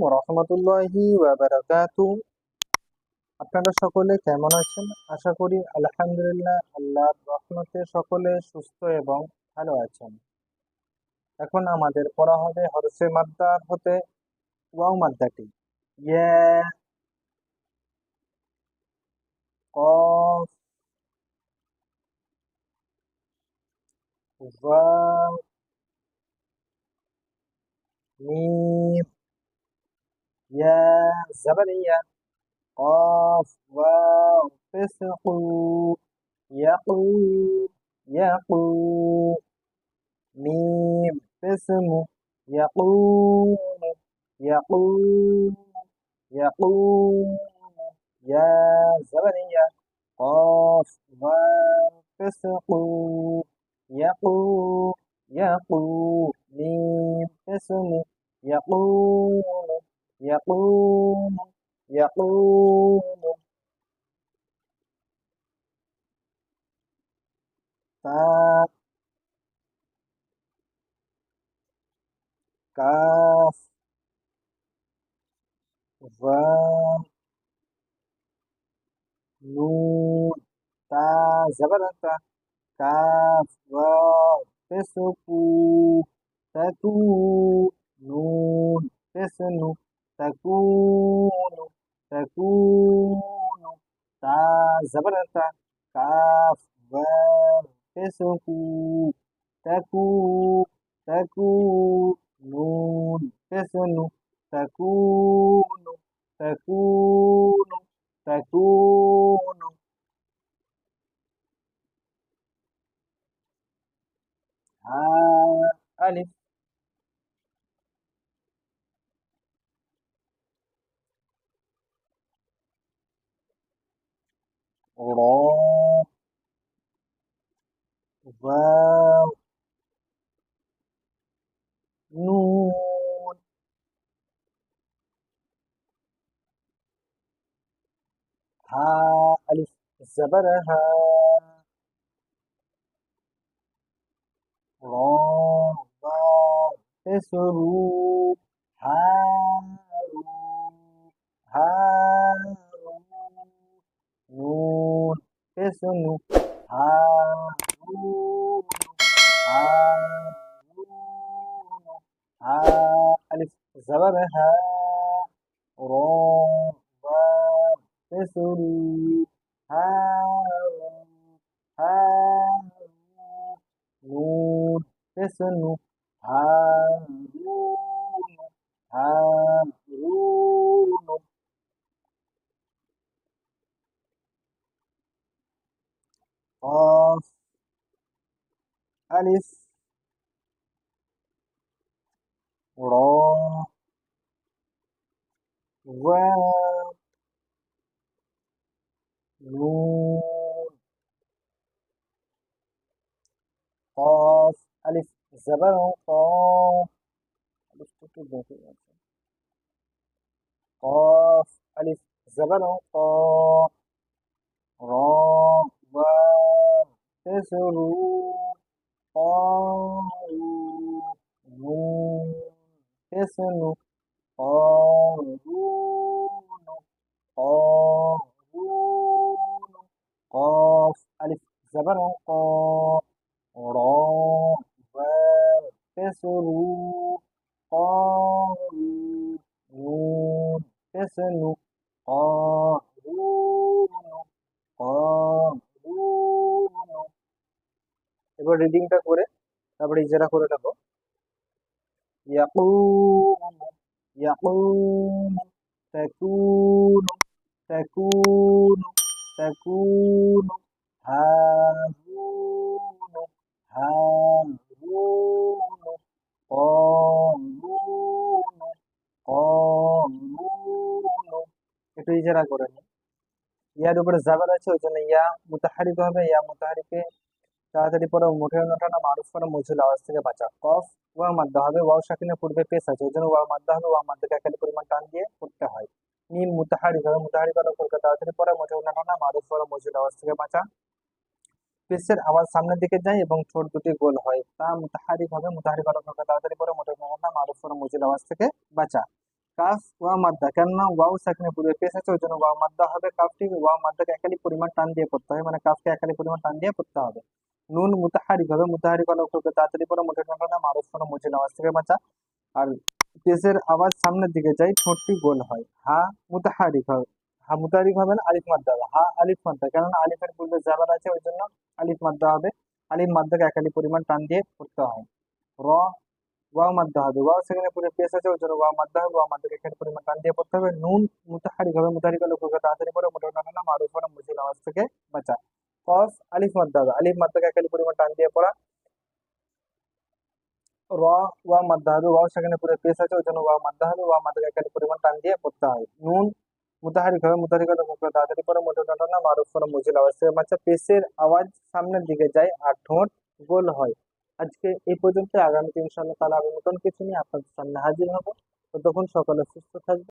ওয়া রাহমাতুল্লাহি ওয়া বারাকাতুহু। আপনারা সকলে কেমন আছেন? আশা করি আলহামদুলিল্লাহ আল্লাহর রহমতে সকলে সুস্থ এবং ভালো আছেন। এখন আমাদের পড়া হবে হরফে মাদ্দা হতে ওয়াও মাদ্দাটি। ইয়া, কফ, ওয়াও, মিম, ইয়া, জবর ইয়া, কফ, ওয়াও, পেশ কু, ইয়াকু, ইয়াকু, ميم اسم يقوم يقوم يقوم يا زبرية قاف واو تسقو يقو يقو ميم اسم يقوم يقوم يقوم تا كاف واو نون تا زبرة كاف واو تسكو تكو نون تسنو تكون تكون تا زبرة كاف واو تسكو تكو تكو نون تسنو تكون تكون تكون ها ألف را واو نون ها ألف زبرها را واو تسرو هارو هارو نون تسنو هارون هارون ها ألف زبرها را واو تسرو هارون هارون نون تسنو هارون هارون قاف ألف را واو نون قاف ألف زبر قاف ألف قاف ألف زبر قاف را واو تسرو قارو نون تسنو قارون قارون قاف ألف زبر قاف را واو تسرو قارون نون تسنو قارون قارون এবার রিডিংটা করে তারপরে ইজারা করে নেবো। يقوم يقوم تكون تكون تكون هارون هارون قارون قارون একটু ইজারা করে নিই। ইয়ার উপরে জাবার আছে ওই জন্য ইয়া মুতাহারিক হবে। ইয়া মুতাহারিকে তাড়াতাড়ি পরে মুখে ওঠানো মারুফ করা মজুল আওয়াজ থেকে বাঁচা। কফ ওয়াও মাদ্দা হবে, ওয়াও সাকিনের পূর্বে পেশ আছে ওই জন্য ওয়াও মাদ্দা হবে, ওয়াও মাদ্দাকে একালি পরিমাণ টান দিয়ে পড়তে হয়। মিম মুতাহারিক হবে, মুতাহারিক করা ফুলকে তাড়াতাড়ি পরে মুখে ওঠানো মারুফ করা মজুল আওয়াজ থেকে বাঁচা। পেশের আওয়াজ সামনের দিকে যায় এবং ঠোঁট দুটি গোল হয়। তা মুতাহারিক হবে, মুতাহারিক করা ফুলকে তাড়াতাড়ি পরে মুখে ওঠানো মারুফ করা মজুল আওয়াজ থেকে বাঁচা। কাফ ওয়া মাদ্দা, কেননা ওয়াও সাকিনের পূর্বে পেশ আছে ওই জন্য ওয়াও মাদ্দা হবে। কাফটি ওয়াও মাদ্দাকে একালি পরিমাণ টান দিয়ে পড়তে হবে, মানে কাফকে একালি পরিমাণ টান দিয়ে পড়তে হবে। নুন মুতাহারিক হবে, মুতাহারিক হলো অক্ষরকে তাড়াতাড়ি পড়া, মোটে না মারুফ করা মুজিল আওয়াজ থেকে বাঁচা। আর পেশের আওয়াজ সামনের দিকে যায়, ঠোঁটটি গোল হয়। হা মুতাহারিক হবে, হা মুতাহারিক হবে না, আলিফ মাদ্দা হবে। হা আলিফ মাদ্দা, কেননা আলিফের পূর্বে জাবার আছে ওই জন্য আলিফ মাদ্দা হবে। আলিফ মাদ্দাকে একালি পরিমাণ টান দিয়ে পড়তে হয়। র ওয়াও মাদ্দা হবে, ওয়াও সেখানে পুরো পেশ আছে ওই জন্য ওয়াও মাদ্দা হবে, ওয়াও মাদ্দাকে এখানে পরিমাণ টান দিয়ে পড়তে হবে। নুন মুতাহারিক হবে, মুতাহারিক হলে অক্ষরকে তাড়াতাড়ি পড়ে, মোটে না মারুফ করা মুজিল আওয়াজ থেকে বাঁচা। কফ আলিফ মাদ্দা হবে, আলিফ মাদ্দাকে একালি পরিমাণ টান দিয়ে পড়া। র ওয়া মাদ্দা হবে, ওয়াও সেখানে পুরো পেশ আছে ওই জন্য ওয়াও মাদ্দা হবে, ওয়াও মাদ্দাকে একালি পরিমাণ টান দিয়ে পড়তে হয়। নুন মুতাহারিক হবে, মুতাহারিক হলে অক্ষরকে তাড়াতাড়ি পড়ে, মোটে না মারুফ করা মুজিল আওয়াজ থেকে বাঁচা। পেশের আওয়াজ সামনের দিকে যায় আর ঠোঁট গোল হয়। আজকে এই পর্যন্ত, আগামীতে ইনশাআল্লাহ তাআলা আরো নতুন কিছু নিয়ে আপনাদের সামনে হাজির হব। তো তখন সকলে সুস্থ থাকবে।